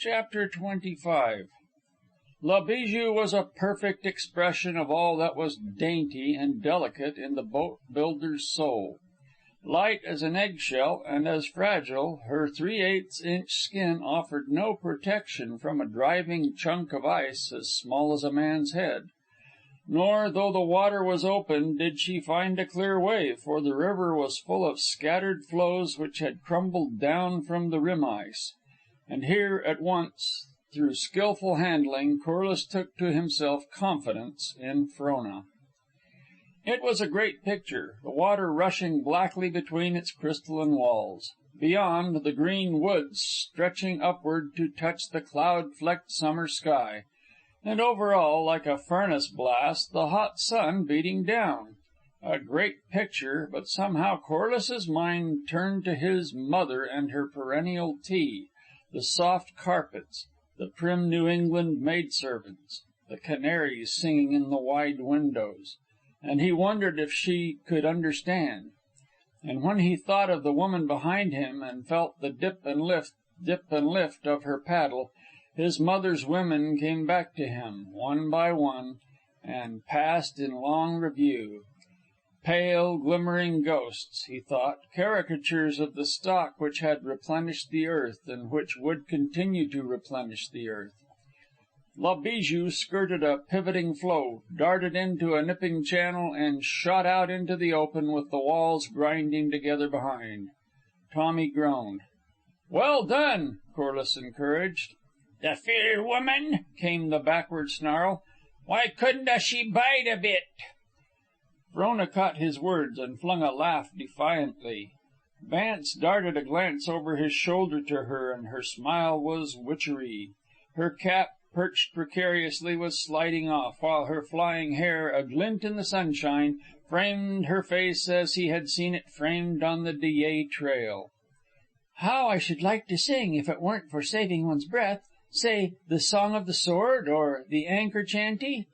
Chapter 25 La Bijou was a perfect expression of all that was dainty and delicate in the boat builder's soul. Light as an eggshell and as fragile, her 3/8 inch skin offered no protection from a driving chunk of ice as small as a man's head. Nor, though the water was open, did she find a clear way, for the river was full of scattered floes which had crumbled down from the rim ice. And here, at once, through skilful handling, Corliss took to himself confidence in Frona. It was a great picture, the water rushing blackly between its crystalline walls. Beyond, the green woods stretching upward to touch the cloud-flecked summer sky. And over all, like a furnace blast, the hot sun beating down. A great picture, but somehow Corliss's mind turned to his mother and her perennial tea, the soft carpets, the prim New England maidservants, the canaries singing in the wide windows, and he wondered if she could understand. And when he thought of the woman behind him and felt the dip and lift of her paddle, his mother's women came back to him, one by one, and passed in long review. Pale, glimmering ghosts, he thought, caricatures of the stock which had replenished the earth and which would continue to replenish the earth. La Bijou skirted a pivoting floe, darted into a nipping channel, and shot out into the open with the walls grinding together behind. Tommy groaned. "Well done," Corliss encouraged. "The fair woman," came the backward snarl. "Why couldn't she bide a bit?" Frona caught his words and flung a laugh defiantly. Vance darted a glance over his shoulder to her, and her smile was witchery. Her cap, perched precariously, was sliding off, while her flying hair, a glint in the sunshine, framed her face as he had seen it framed on the Dyea Trail. "How I should like to sing if it weren't for saving one's breath. Say, the Song of the Sword, or the Anchor Chanty?"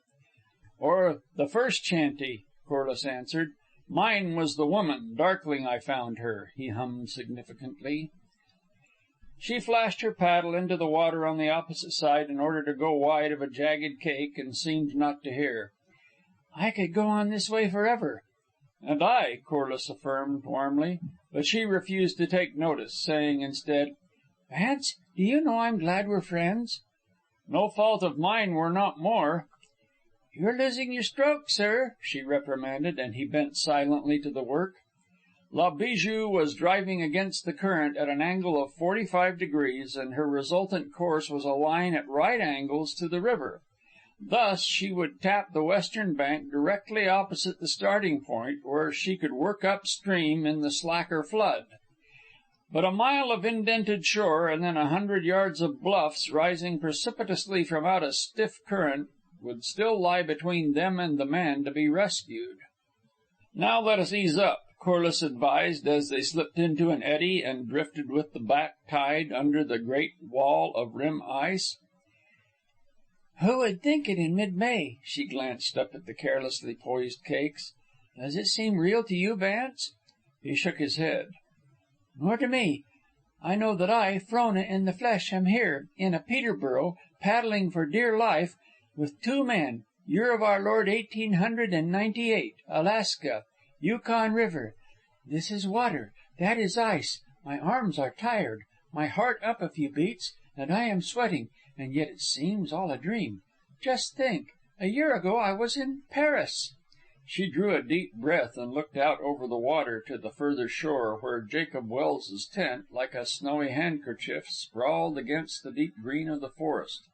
"Or the first chanty," Corliss answered. "Mine was the woman. Darkling I found her," he hummed significantly. She flashed her paddle into the water on the opposite side in order to go wide of a jagged cake, and seemed not to hear. "I could go on this way forever." "And I," Corliss affirmed warmly. But she refused to take notice, saying instead, "Vance, do you know I'm glad we're friends?" "No fault of mine we're not more." "You're losing your stroke, sir," she reprimanded, and he bent silently to the work. La Bijou was driving against the current at an angle of 45 degrees, and her resultant course was a line at right angles to the river. Thus she would tap the western bank directly opposite the starting point, where she could work upstream in the slacker flood. But a mile of indented shore, and then 100 yards of bluffs rising precipitously from out a stiff current, would still lie between them and the man to be rescued. "Now let us ease up," Corliss advised, as they slipped into an eddy and drifted with the back tide under the great wall of rim ice. "Who would think it in mid-May?" She glanced up at the carelessly poised cakes. "Does it seem real to you, Vance?" He shook his head. "Nor to me. I know that I, Frona in the flesh, am here, in a Peterborough, paddling for dear life, with two men, year of our Lord 1898, Alaska, Yukon River. This is water, that is ice. My arms are tired, my heart up a few beats, and I am sweating, and yet it seems all a dream. Just think, a year ago I was in Paris." She drew a deep breath and looked out over the water to the further shore, where Jacob Wells's tent, like a snowy handkerchief, sprawled against the deep green of the forest.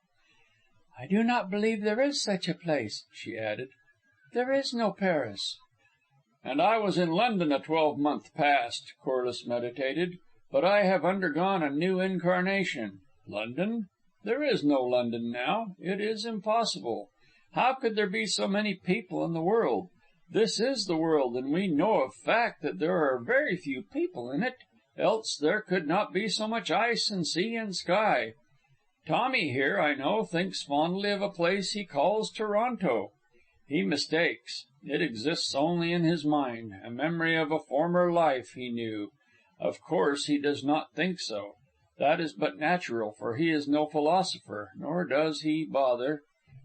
"I do not believe there is such a place," she added. "There is no Paris." "And I was in London a 12-month past," Corliss meditated. "But I have undergone a new incarnation. London? There is no London now. It is impossible. How could there be so many people in the world? This is the world, and we know of fact that there are very few people in it, else there could not be so much ice and sea and sky. Tommy here, I know, thinks fondly of a place he calls Toronto. He mistakes. It exists only in his mind, a memory of a former life he knew. Of course he does not think so. That is but natural, for he is no philosopher, nor does he bother.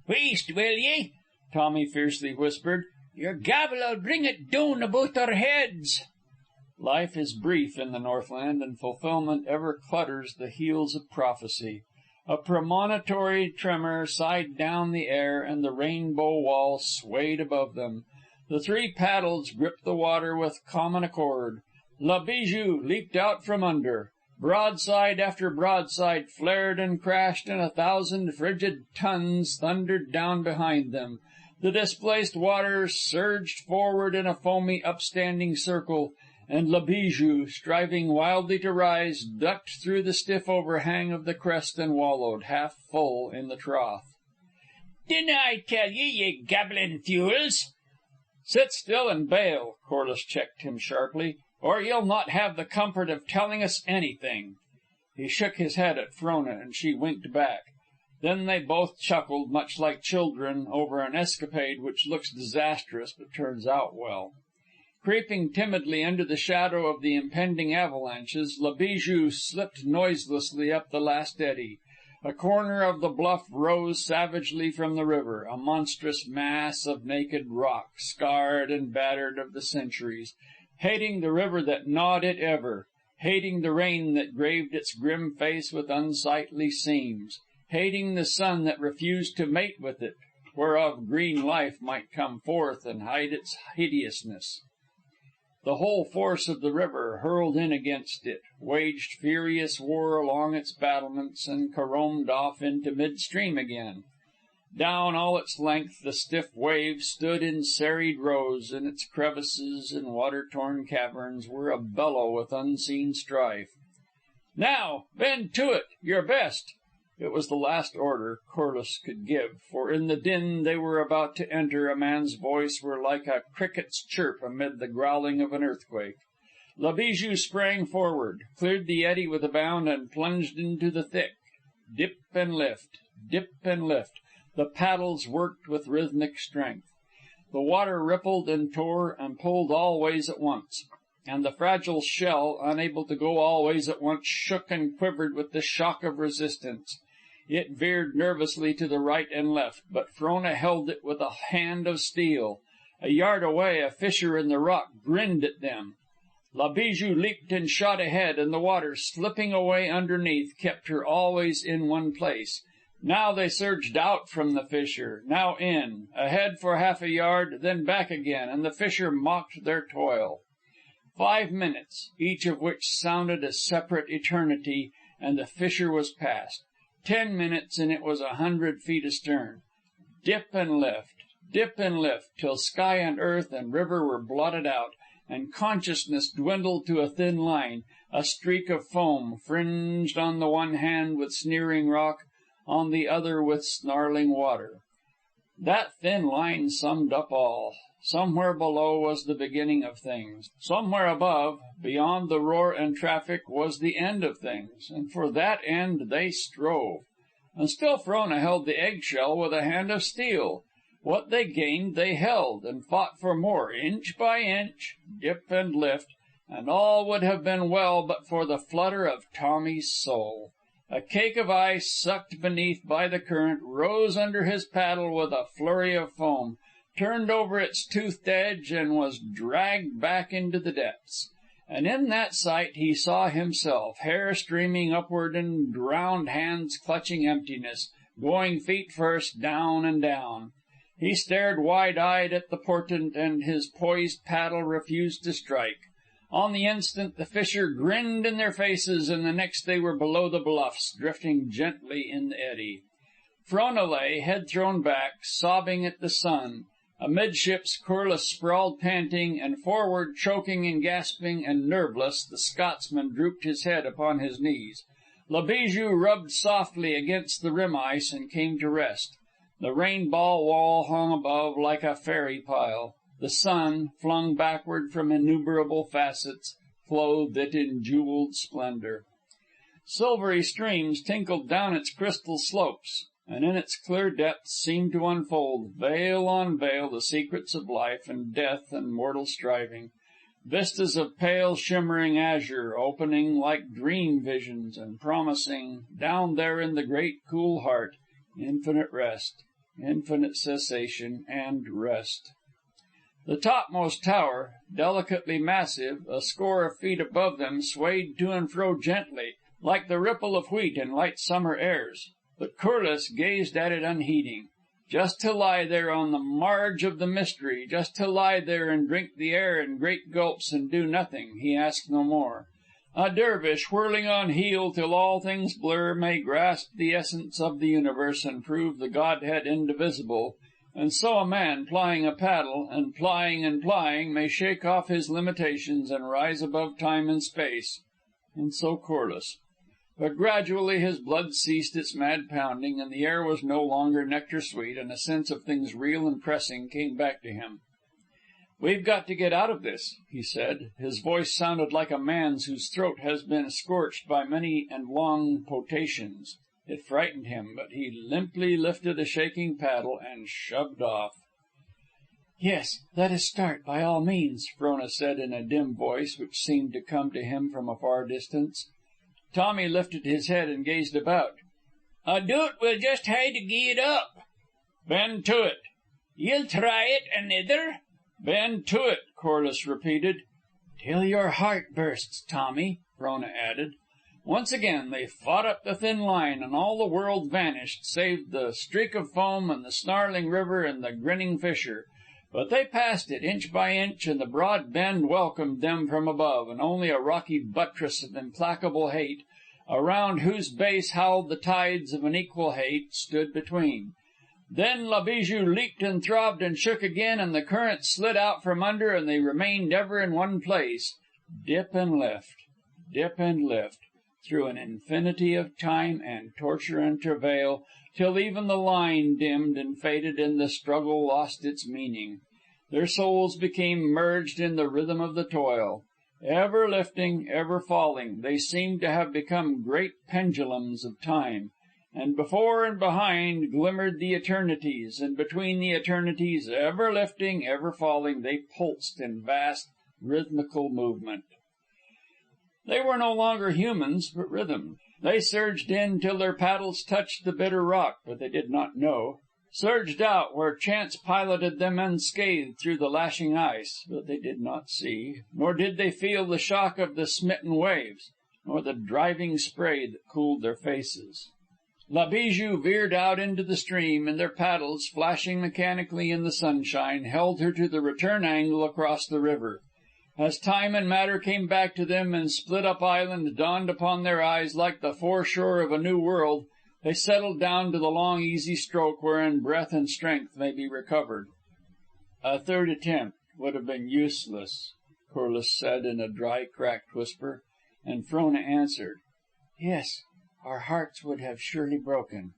"Wheest, will ye?" Tommy fiercely whispered. "Your gabble'll bring it doon aboot our heads." Life is brief in the Northland, and fulfillment ever clutters the heels of prophecy. A premonitory tremor sighed down the air, and the rainbow wall swayed above them. The three paddles gripped the water with common accord. La Bijou leaped out from under. Broadside after broadside flared and crashed, and 1,000 frigid tons thundered down behind them. The displaced water surged forward in a foamy, upstanding circle, and La Bijou, striving wildly to rise, ducked through the stiff overhang of the crest and wallowed, half full, in the trough. "Dinna I tell ye gabblin' fules?" "Sit still and bail," Corliss checked him sharply, "or you'll not have the comfort of telling us anything." He shook his head at Frona, and she winked back. Then they both chuckled, much like children, over an escapade which looks disastrous but turns out well. Creeping timidly under the shadow of the impending avalanches, La Bijou slipped noiselessly up the last eddy. A corner of the bluff rose savagely from the river, a monstrous mass of naked rock, scarred and battered of the centuries, hating the river that gnawed it ever, hating the rain that graved its grim face with unsightly seams, hating the sun that refused to mate with it, whereof green life might come forth and hide its hideousness. The whole force of the river hurled in against it, waged furious war along its battlements, and caromed off into midstream again. Down all its length the stiff wave stood in serried rows, and its crevices and water-torn caverns were a bellow with unseen strife. "Now, bend to it, your best!" It was the last order Corliss could give, for in the din they were about to enter a man's voice were like a cricket's chirp amid the growling of an earthquake. La Bijou sprang forward, cleared the eddy with a bound, and plunged into the thick. Dip and lift, dip and lift. The paddles worked with rhythmic strength. The water rippled and tore and pulled all ways at once, and the fragile shell, unable to go all ways at once, shook and quivered with the shock of resistance. It veered nervously to the right and left, but Frona held it with a hand of steel. A yard away, a fissure in the rock grinned at them. La Bijou leaped and shot ahead, and the water, slipping away underneath, kept her always in one place. Now they surged out from the fissure, now in, ahead for half a yard, then back again, and the fissure mocked their toil. 5 minutes, each of which sounded a separate eternity, and the fissure was past. 10 minutes, and it was 100 feet astern. Dip and lift, till sky and earth and river were blotted out, and consciousness dwindled to a thin line, a streak of foam, fringed on the one hand with sneering rock, on the other with snarling water. That thin line summed up all. Somewhere below was the beginning of things. Somewhere above, beyond the roar and traffic, was the end of things, and for that end they strove. And still Frona held the eggshell with a hand of steel. What they gained they held, and fought for more, inch by inch, dip and lift, and all would have been well but for the flutter of Tommy's soul. A cake of ice, sucked beneath by the current, rose under his paddle with a flurry of foam, turned over its toothed edge, and was dragged back into the depths. And in that sight he saw himself, hair streaming upward and drowned hands clutching emptiness, going feet first, down and down. He stared wide-eyed at the portent, and his poised paddle refused to strike. On the instant, the fissure grinned in their faces, and the next they were below the bluffs, drifting gently in the eddy. Frona lay, head thrown back, sobbing at the sun. Amidships, Corliss sprawled panting, and forward, choking and gasping and nerveless, the Scotsman drooped his head upon his knees. La Bijou rubbed softly against the rim ice and came to rest. The rainbow wall hung above like a fairy pile. The sun, flung backward from innumerable facets, clothed it in jeweled splendor. Silvery streams tinkled down its crystal slopes, and in its clear depths seemed to unfold, veil on veil, the secrets of life and death and mortal striving. vistas of pale shimmering azure, opening like dream visions and promising, down there in the great cool heart, infinite rest, infinite cessation and rest. The topmost tower, delicately massive, a score of feet above them, swayed to and fro gently, like the ripple of wheat in light summer airs. But Corliss gazed at it unheeding. Just to lie there on the marge of the mystery, just to lie there and drink the air in great gulps and do nothing, he asked no more. A dervish, whirling on heel till all things blur, may grasp the essence of the universe and prove the Godhead indivisible, and so a man, plying a paddle, and plying, may shake off his limitations and rise above time and space. And so Corliss. But gradually his blood ceased its mad pounding, and the air was no longer nectar sweet, and a sense of things real and pressing came back to him. "We've got to get out of this," he said. His voice sounded like a man's whose throat has been scorched by many and long potations. It frightened him, but he limply lifted a shaking paddle and shoved off. "Yes, let us start, by all means," Frona said in a dim voice which seemed to come to him from a far distance. Tommy lifted his head and gazed about. "I doot we'll just hae to gie it up." "Bend to it." "Ye'll try it, anither?" "Bend to it," Corliss repeated. "Till your heart bursts, Tommy," Frona added. Once again they fought up the thin line, and all the world vanished, save the streak of foam and the snarling river and the grinning fissure. But they passed it, inch by inch, and the broad bend welcomed them from above, and only a rocky buttress of implacable hate, around whose base howled the tides of an equal hate, stood between. Then La Bijou leaped and throbbed and shook again, and the current slid out from under, and they remained ever in one place, dip and lift, through an infinity of time and torture and travail, till even the line dimmed and faded and the struggle lost its meaning. Their souls became merged in the rhythm of the toil. Ever lifting, ever falling, they seemed to have become great pendulums of time. And before and behind glimmered the eternities, and between the eternities, ever lifting, ever falling, they pulsed in vast, rhythmical movement. They were no longer humans, but rhythm. They surged in till their paddles touched the bitter rock, but they did not know. Surged out where chance piloted them unscathed through the lashing ice, but they did not see, nor did they feel the shock of the smitten waves, nor the driving spray that cooled their faces. La Bijou veered out into the stream, and their paddles, flashing mechanically in the sunshine, held her to the return angle across the river. As time and matter came back to them and Split Up Island dawned upon their eyes like the foreshore of a new world, they settled down to the long, easy stroke wherein breath and strength may be recovered. "A third attempt would have been useless," Corliss said in a dry, cracked whisper, and Frona answered, "Yes, our hearts would have surely broken."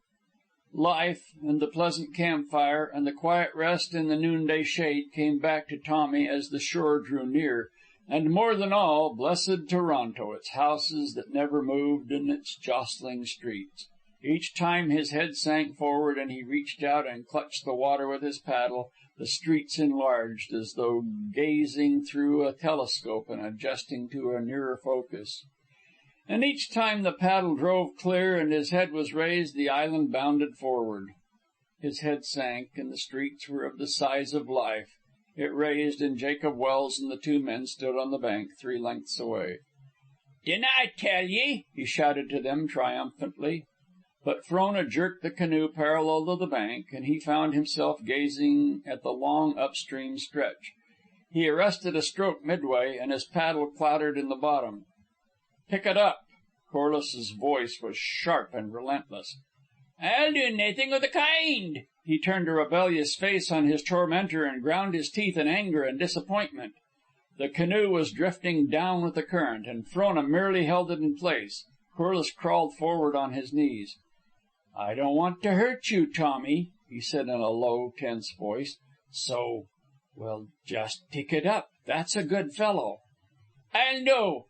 Life, and the pleasant campfire, and the quiet rest in the noonday shade came back to Tommy as the shore drew near, and more than all, blessed Toronto, its houses that never moved and its jostling streets. Each time his head sank forward and he reached out and clutched the water with his paddle, the streets enlarged as though gazing through a telescope and adjusting to a nearer focus. And each time the paddle drove clear and his head was raised, the island bounded forward. His head sank, and the streets were of the size of life. It raised, and Jacob Wells and the two men stood on the bank 3 lengths away. "Dinna I tell ye?" he shouted to them triumphantly. But Frona jerked the canoe parallel to the bank, and he found himself gazing at the long upstream stretch. He arrested a stroke midway, and his paddle clattered in the bottom. "Pick it up." Corliss's voice was sharp and relentless. "I'll do naething o' the kind." He turned a rebellious face on his tormentor and ground his teeth in anger and disappointment. The canoe was drifting down with the current, and Frona merely held it in place. Corliss crawled forward on his knees. "I don't want to hurt you, Tommy," he said in a low, tense voice. "So, well, just pick it up. That's a good fellow." "I'll no."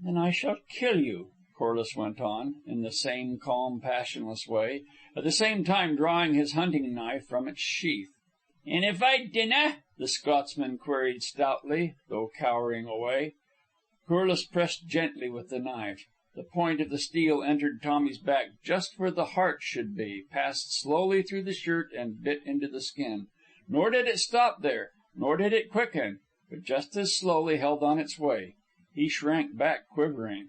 "Then I shall kill you," Corliss went on, in the same calm, passionless way, at the same time drawing his hunting knife from its sheath. "And if I dinna?" the Scotsman queried stoutly, though cowering away. Corliss pressed gently with the knife. The point of the steel entered Tommy's back just where the heart should be, passed slowly through the shirt, and bit into the skin. Nor did it stop there, nor did it quicken, but just as slowly held on its way. He shrank back, quivering.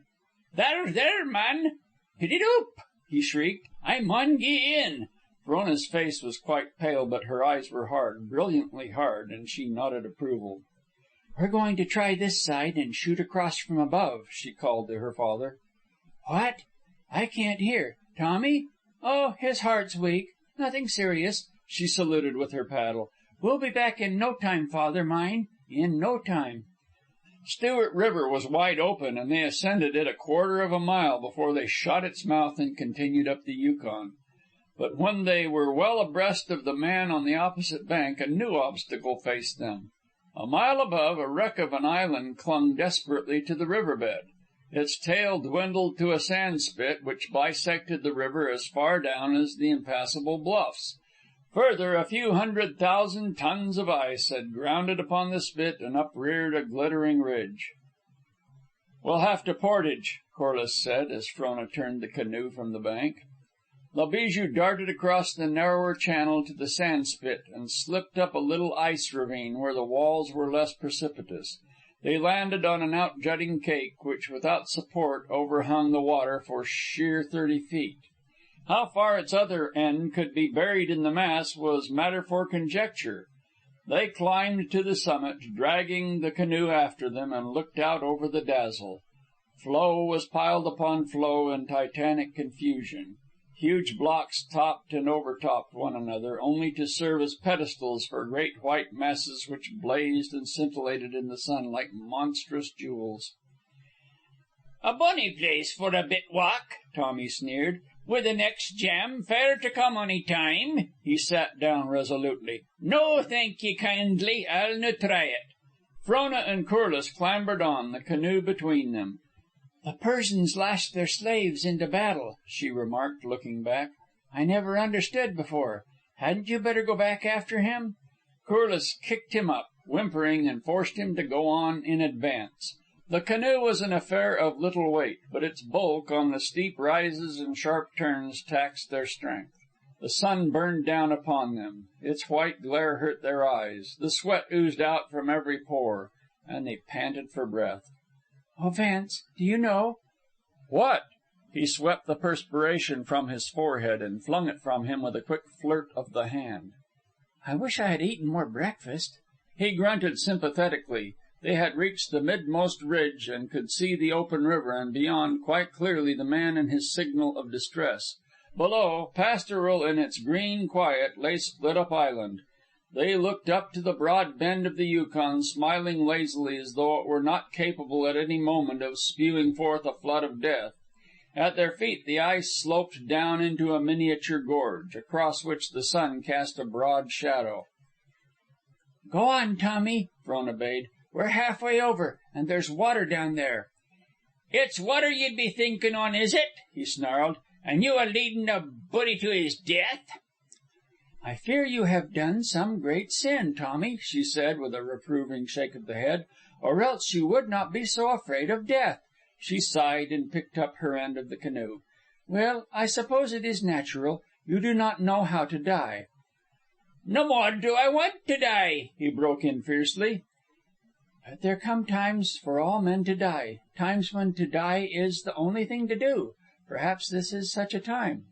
There, man! Pit it oop!" he shrieked. "I maun gie in." Frona's face was quite pale, but her eyes were hard, brilliantly hard, and she nodded approval. "We're going to try this side and shoot across from above," she called to her father. "What? I can't hear. Tommy? Oh, his heart's weak. Nothing serious." She saluted with her paddle. "We'll be back in no time, father mine. In no time." Stewart River was wide open, and they ascended it a quarter of a mile before they shot its mouth and continued up the Yukon. But when they were well abreast of the man on the opposite bank, a new obstacle faced them. A mile above, a wreck of an island clung desperately to the river bed. Its tail dwindled to a sand spit which bisected the river as far down as the impassable bluffs. Further, a few 100,000 tons of ice had grounded upon the spit and upreared a glittering ridge. "We'll have to portage," Corliss said, as Frona turned the canoe from the bank. La Bijou darted across the narrower channel to the sand spit and slipped up a little ice ravine where the walls were less precipitous. They landed on an out-jutting cake which, without support, overhung the water for sheer 30 feet. How far its other end could be buried in the mass was matter for conjecture. They climbed to the summit, dragging the canoe after them, and looked out over the dazzle. Floe was piled upon floe in titanic confusion. Huge blocks topped and overtopped one another, only to serve as pedestals for great white masses which blazed and scintillated in the sun like monstrous jewels. "A bonny place for a bit walk," Tommy sneered. "With the next jam, fair to come ony time." He sat down resolutely. "No, thank ye kindly. I'll no try it." Frona and Corliss clambered on, the canoe between them. "The Persians lashed their slaves into battle," she remarked, looking back. "I never understood before. Hadn't you better go back after him?" Corliss kicked him up, whimpering, and forced him to go on in advance. The canoe was an affair of little weight, but its bulk on the steep rises and sharp turns taxed their strength. The sun burned down upon them. Its white glare hurt their eyes. The sweat oozed out from every pore, and they panted for breath. "Oh, Vance, do you know?" "What?" He swept the perspiration from his forehead and flung it from him with a quick flirt of the hand. "I wish I had eaten more breakfast." He grunted sympathetically. They had reached the midmost ridge and could see the open river, and beyond, quite clearly, the man and his signal of distress. Below, pastoral in its green quiet, lay Split up Island. They looked up to the broad bend of the Yukon, smiling lazily as though it were not capable at any moment of spewing forth a flood of death. At their feet the ice sloped down into a miniature gorge, across which the sun cast a broad shadow. "Go on, Tommy," Frona bade. "We're halfway over, and there's water down there." "It's water ye'd be thinkin' on, is it?" he snarled. "And you a leadin' a body to his death?" "I fear you have done some great sin, Tommy," she said, with a reproving shake of the head, "or else you would not be so afraid of death." She sighed and picked up her end of the canoe. "Well, I suppose it is natural. You do not know how to die." "No more do I want to die," he broke in fiercely. "But there come times for all men to die, times when to die is the only thing to do. Perhaps this is such a time."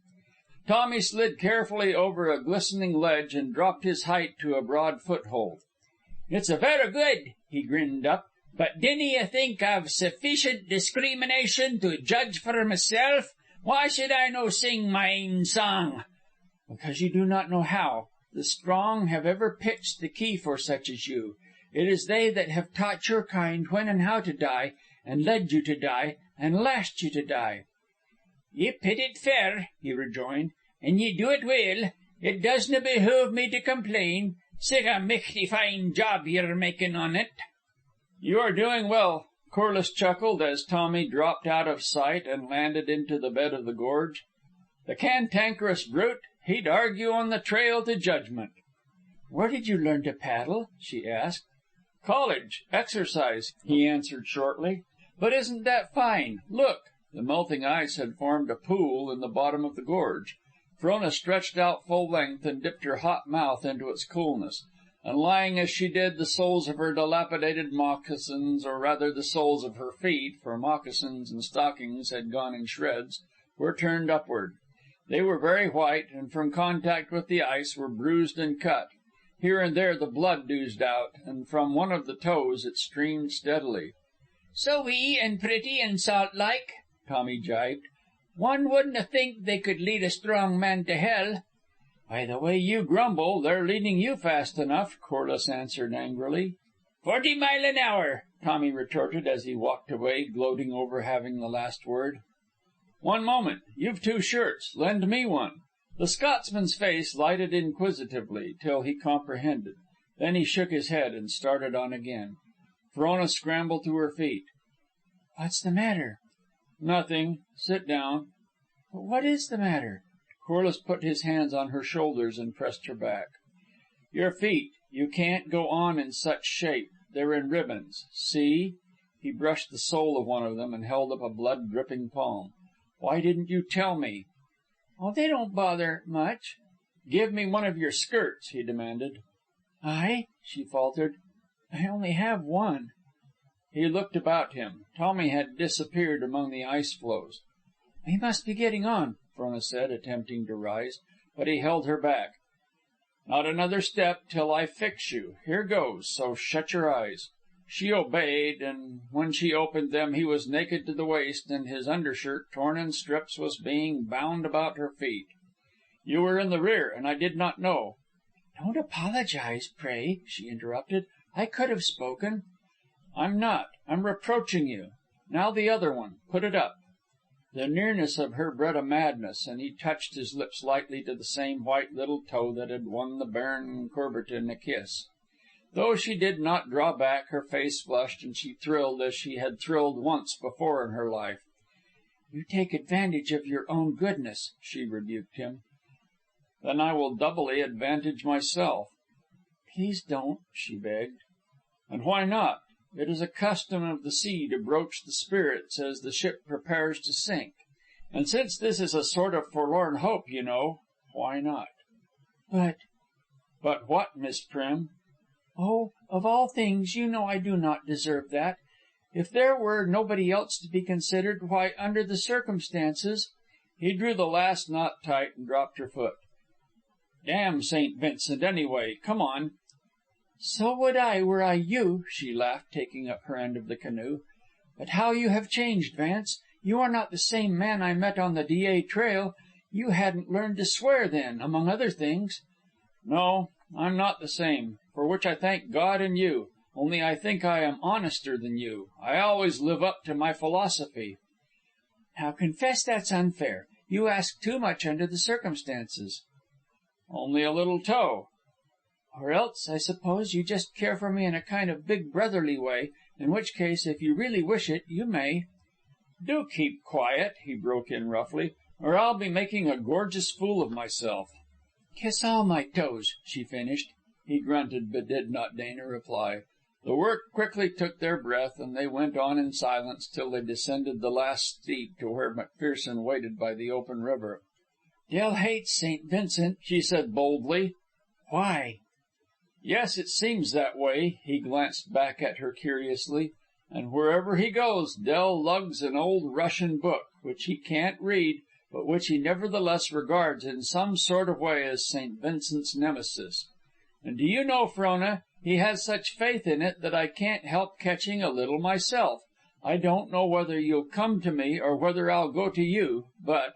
Tommy slid carefully over a glistening ledge and dropped his height to a broad foothold. "It's a vera good," he grinned up. "But dinna ye think I've sufficient discrimination to judge for myself? Why should I no sing my ain song?" "Because you do not know how. The strong have ever pitched the key for such as you. It is they that have taught your kind when and how to die, and led you to die, and lashed you to die." "Ye pit it fair," he rejoined, "and ye do it weel. It doesna behoove me to complain. Sic a michty fine job ye're makin' on it." "You are doing well," Corliss chuckled as Tommy dropped out of sight and landed into the bed of the gorge. "The cantankerous brute, he'd argue on the trail to judgment." "Where did you learn to paddle?" she asked. "College. Exercise," he answered shortly. "But isn't that fine? Look!" The melting ice had formed a pool in the bottom of the gorge. Frona stretched out full length and dipped her hot mouth into its coolness. And lying as she did, the soles of her dilapidated moccasins, or rather the soles of her feet, for moccasins and stockings had gone in shreds, were turned upward. They were very white, and from contact with the ice were bruised and cut. Here and there the blood oozed out, and from one of the toes it streamed steadily. "So wee and pretty and salt-like," Tommy jibed. "One wouldna think they could lead a strong man to hell." "By the way you grumble, they're leading you fast enough," Corliss answered angrily. 40 mile an hour, Tommy retorted as he walked away, gloating over having the last word. "One moment. You've two shirts. Lend me one." The Scotsman's face lighted inquisitively till he comprehended. Then he shook his head and started on again. Frona scrambled to her feet. "What's the matter?" "Nothing. Sit down." "But what is the matter?" Corliss put his hands on her shoulders and pressed her back. "Your feet. You can't go on in such shape. They're in ribbons. See?" He brushed the sole of one of them and held up a blood-dripping palm. "Why didn't you tell me?" "Oh, they don't bother much." "Give me one of your skirts," he demanded. "I?" she faltered. "I only have one." He looked about him. Tommy had disappeared among the ice floes. "We must be getting on," Frona said, attempting to rise, but he held her back. "Not another step till I fix you. Here goes, so shut your eyes." She obeyed, and when she opened them he was naked to the waist, and his undershirt, torn in strips, was being bound about her feet. "You were in the rear, and I did not know." "Don't apologize, pray," she interrupted. "I could have spoken." "I'm not. I'm reproaching you. Now the other one. Put it up." The nearness of her bred a madness, and he touched his lips lightly to the same white little toe that had won the Baron Courbertin a kiss. Though she did not draw back, her face flushed, and she thrilled as she had thrilled once before in her life. "You take advantage of your own goodness," she rebuked him. "Then I will doubly advantage myself." "Please don't," she begged. "And why not? It is a custom of the sea to broach the spirits as the ship prepares to sink. And since this is a sort of forlorn hope, you know, why not?" "But..." "But what, Miss Prim?" "Oh, of all things, you know I do not deserve that. If there were nobody else to be considered, why, under the circumstances..." He drew the last knot tight and dropped her foot. "Damn St. Vincent, anyway. Come on." "So would I, were I you," she laughed, taking up her end of the canoe. "But how you have changed, Vance. You are not the same man I met on the Dyea Trail. You hadn't learned to swear then, among other things." "No, I'm not the same, for which I thank God and you. Only I think I am honester than you. I always live up to my philosophy." "Now confess that's unfair. You ask too much under the circumstances." "Only a little toe." "Or else, I suppose, you just care for me in a kind of big brotherly way, in which case, if you really wish it, you may." "Do keep quiet," he broke in roughly, "or I'll be making a gorgeous fool of myself." "Kiss all my toes," she finished. He grunted, but did not deign a reply. The work quickly took their breath, and they went on in silence till they descended the last steep to where McPherson waited by the open river. "Del hates St. Vincent," she said boldly. "Why?" "Yes, it seems that way." He glanced back at her curiously. "And wherever he goes, Del lugs an old Russian book, which he can't read, but which he nevertheless regards in some sort of way as St. Vincent's nemesis. And do you know, Frona, he has such faith in it that I can't help catching a little myself. I don't know whether you'll come to me or whether I'll go to you, but..."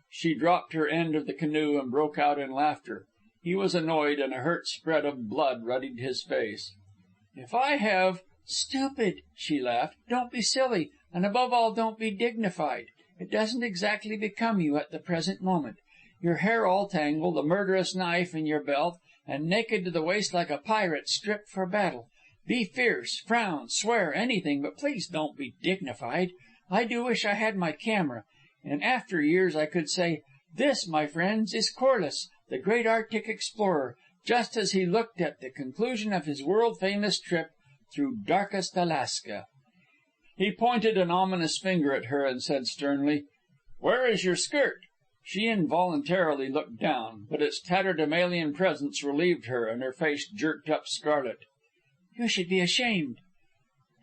She dropped her end of the canoe and broke out in laughter. He was annoyed, and a hurt spread of blood ruddied his face. "If I have..." "Stupid," she laughed. "Don't be silly, and above all, don't be dignified. It doesn't exactly become you at the present moment. Your hair all tangled, a murderous knife in your belt, and naked to the waist like a pirate stripped for battle. Be fierce, frown, swear, anything, but please don't be dignified. I do wish I had my camera. In after years I could say, 'This, my friends, is Corliss, the great Arctic explorer. just as he looked at the conclusion of his world-famous trip through darkest Alaska. He pointed an ominous finger at her and said sternly, "Where is your skirt?" She involuntarily looked down, but its tatterdemalion presence relieved her, and her face jerked up scarlet. "You should be ashamed."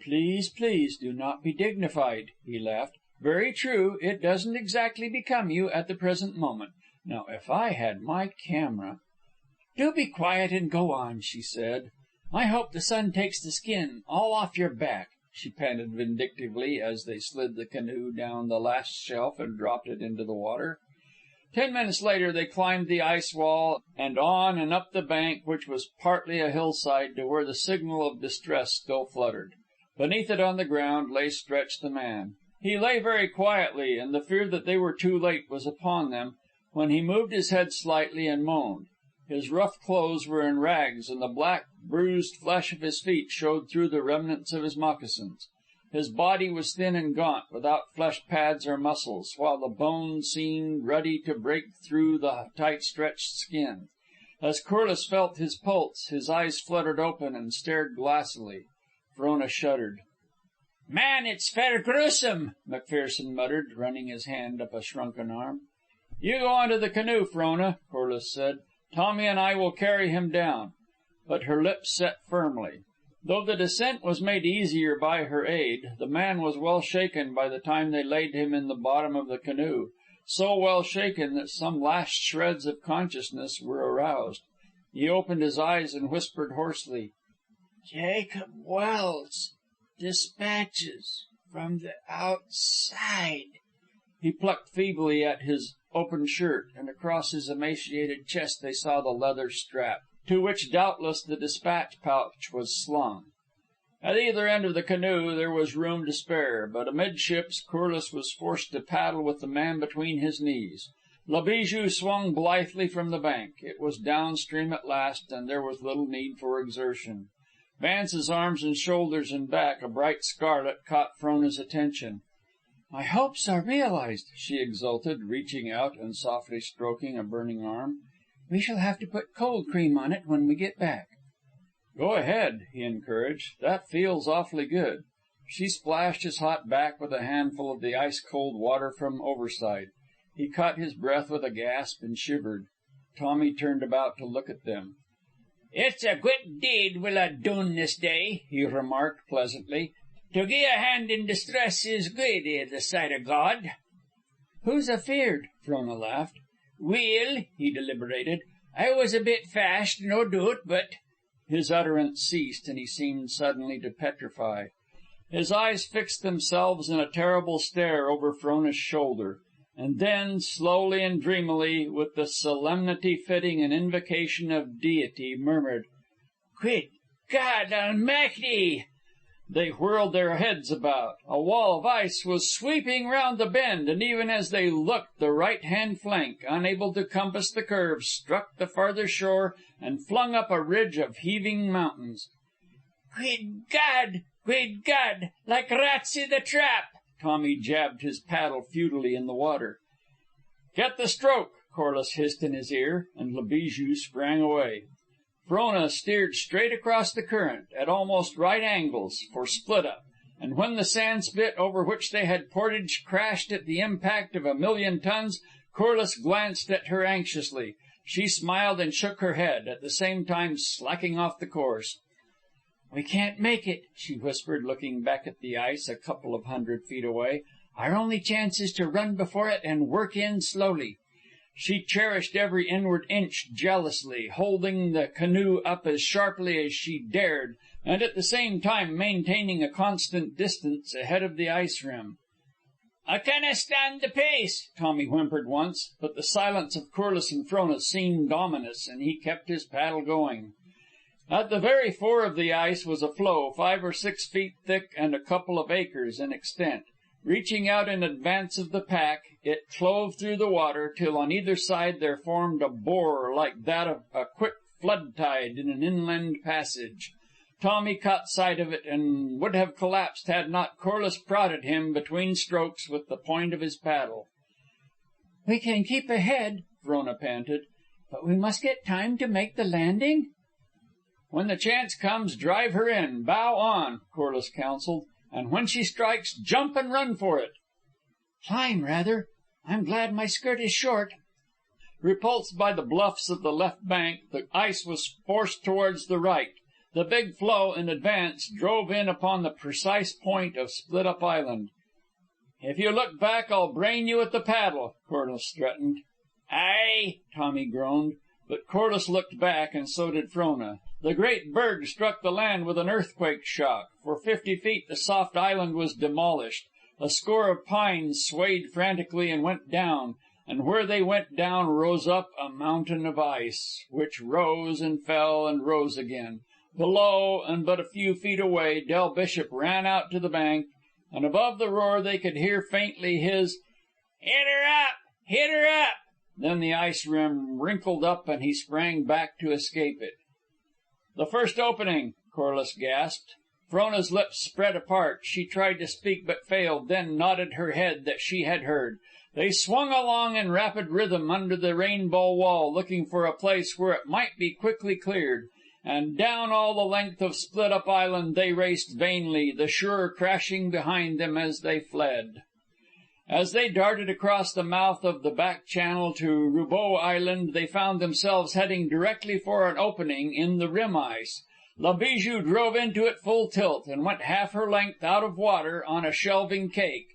"Please, please do not be dignified," he laughed. "Very true, it doesn't exactly become you at the present moment. Now, if I had my camera." "Do be quiet and go on," she said. "I hope the sun takes the skin all off your back," she panted vindictively as they slid the canoe down the last shelf and dropped it into the water. 10 minutes later they climbed the ice wall and on and up the bank, which was partly a hillside, to where the signal of distress still fluttered. Beneath it on the ground lay stretched the man. He lay very quietly, and the fear that they were too late was upon them, when he moved his head slightly and moaned. His rough clothes were in rags, and the black, bruised flesh of his feet showed through the remnants of his moccasins. His body was thin and gaunt, without flesh pads or muscles, while the bones seemed ready to break through the tight-stretched skin. As Corliss felt his pulse, his eyes fluttered open and stared glassily. Frona shuddered. "Man, it's fair gruesome," McPherson muttered, running his hand up a shrunken arm. "You go on to the canoe, Frona," Corliss said. "Tommy and I will carry him down." But her lips set firmly. Though the descent was made easier by her aid, the man was well shaken by the time they laid him in the bottom of the canoe, so well shaken that some last shreds of consciousness were aroused. He opened his eyes and whispered hoarsely, "Jacob Wells, dispatches from the outside." He plucked feebly at his open shirt, and across his emaciated chest they saw the leather strap, to which doubtless the dispatch pouch was slung. At either end of the canoe there was room to spare, but amidships Corliss was forced to paddle with the man between his knees. La Bijou swung blithely from the bank. It was downstream at last, and there was little need for exertion. Vance's arms and shoulders and back, a bright scarlet, caught Frona's attention. "My hopes are realized," she exulted, reaching out and softly stroking a burning arm. "We shall have to put cold cream on it when we get back." "Go ahead," he encouraged. "That feels awfully good." She splashed his hot back with a handful of the ice-cold water from overside. He caught his breath with a gasp and shivered. Tommy turned about to look at them. "It's a good deed we'll ha' done this day," he remarked pleasantly. "To gie a hand in distress is good i' the sight o' God." "Who's afeard?" Frona laughed. "Weel," he deliberated, "I was a bit fashed, no doot, but—" His utterance ceased, and he seemed suddenly to petrify. His eyes fixed themselves in a terrible stare over Frona's shoulder, and then, slowly and dreamily, with the solemnity fitting an invocation of deity, murmured, "Quid God Almighty!" They whirled their heads about. A wall of ice was sweeping round the bend, and even as they looked, the right-hand flank, unable to compass the curve, struck the farther shore and flung up a ridge of heaving mountains. "Quid God! Quid God! Like rats i' the trap!" Tommy jabbed his paddle futilely in the water. "Get the stroke!" Corliss hissed in his ear, and La Bijou sprang away. Frona steered straight across the current, at almost right angles, for Split Up, and when the sand spit over which they had portaged crashed at the impact of 1,000,000 tons, Corliss glanced at her anxiously. She smiled and shook her head, at the same time slacking off the course. "We can't make it," she whispered, looking back at the ice a couple of 100 feet away. "Our only chance is to run before it and work in slowly." She cherished every inward inch jealously, holding the canoe up as sharply as she dared, and at the same time maintaining a constant distance ahead of the ice rim. "I canna stand the pace," Tommy whimpered once, but the silence of Corliss and Frona seemed ominous, and he kept his paddle going. At the very fore of the ice was a floe 5 or 6 feet thick and a couple of acres in extent. Reaching out in advance of the pack, it clove through the water till on either side there formed a bore like that of a quick flood tide in an inland passage. Tommy caught sight of it and would have collapsed had not Corliss prodded him between strokes with the point of his paddle. "We can keep ahead," Frona panted. But we must get time to make the landing? When the chance comes, drive her in, bow on, Corliss counseled. And when she strikes, jump and run for it. Climb, rather. I'm glad my skirt is short. Repulsed by the bluffs of the left bank, the ice was forced towards the right. The big floe in advance drove in upon the precise point of Split Up Island. "If you look back, I'll brain you with the paddle," Corliss threatened. "Aye," Tommy groaned. But Corliss looked back, and so did Frona. The great berg struck the land with an earthquake shock. For 50 feet the soft island was demolished. A score of pines swayed frantically and went down, and where they went down rose up a mountain of ice, which rose and fell and rose again. Below, and but a few feet away, Del Bishop ran out to the bank, and above the roar they could hear faintly his, "Hit her up! Hit her up!" Then the ice rim wrinkled up, and he sprang back to escape it. "The first opening," Corliss gasped. Frona's lips spread apart. She tried to speak, but failed, then nodded her head that she had heard. They swung along in rapid rhythm under the rainbow wall, looking for a place where it might be quickly cleared. And down all the length of Split Up Island they raced vainly, the shore crashing behind them as they fled. As they darted across the mouth of the back channel to Roubeau Island, they found themselves heading directly for an opening in the rim ice. La Bijou drove into it full tilt, and went half her length out of water on a shelving cake.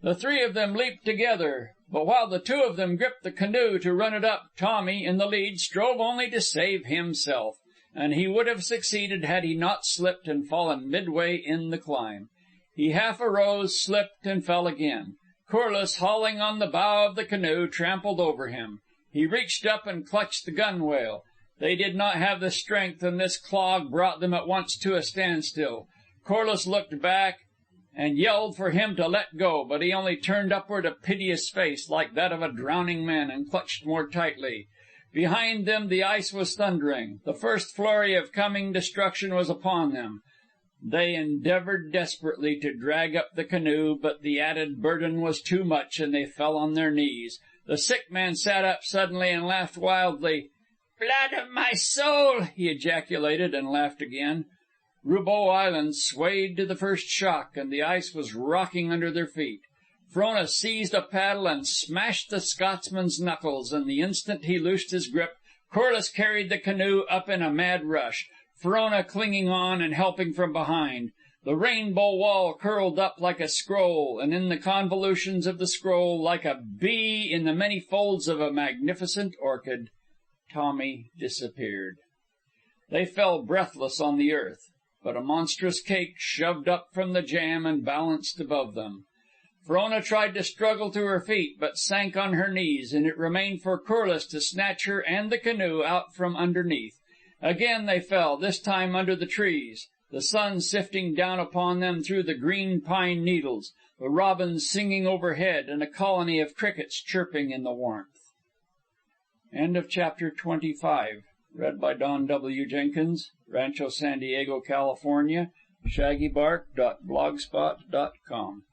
The three of them leaped together, but while the two of them gripped the canoe to run it up, Tommy, in the lead, strove only to save himself. And he would have succeeded had he not slipped and fallen midway in the climb. He half arose, slipped, and fell again. Corliss, hauling on the bow of the canoe, trampled over him. He reached up and clutched the gunwale. They did not have the strength, and this clog brought them at once to a standstill. Corliss looked back and yelled for him to let go, but he only turned upward a piteous face like that of a drowning man and clutched more tightly. Behind them the ice was thundering. The first flurry of coming destruction was upon them. They endeavored desperately to drag up the canoe, but the added burden was too much, and they fell on their knees. The sick man sat up suddenly and laughed wildly. "Blood of my soul!" he ejaculated, and laughed again. Roubeau Island swayed to the first shock, and the ice was rocking under their feet. Frona seized a paddle and smashed the Scotsman's knuckles, and the instant he loosed his grip, Corliss carried the canoe up in a mad rush, Frona clinging on and helping from behind. The rainbow wall curled up like a scroll, and in the convolutions of the scroll, like a bee in the many folds of a magnificent orchid, Tommy disappeared. They fell breathless on the earth, but a monstrous cake shoved up from the jam and balanced above them. Frona tried to struggle to her feet, but sank on her knees, and it remained for Corliss to snatch her and the canoe out from underneath. Again they fell, this time under the trees, the sun sifting down upon them through the green pine needles, the robins singing overhead, and a colony of crickets chirping in the warmth. End of chapter 25. Read by Don W. Jenkins, Rancho San Diego, California, shaggybark.blogspot.com.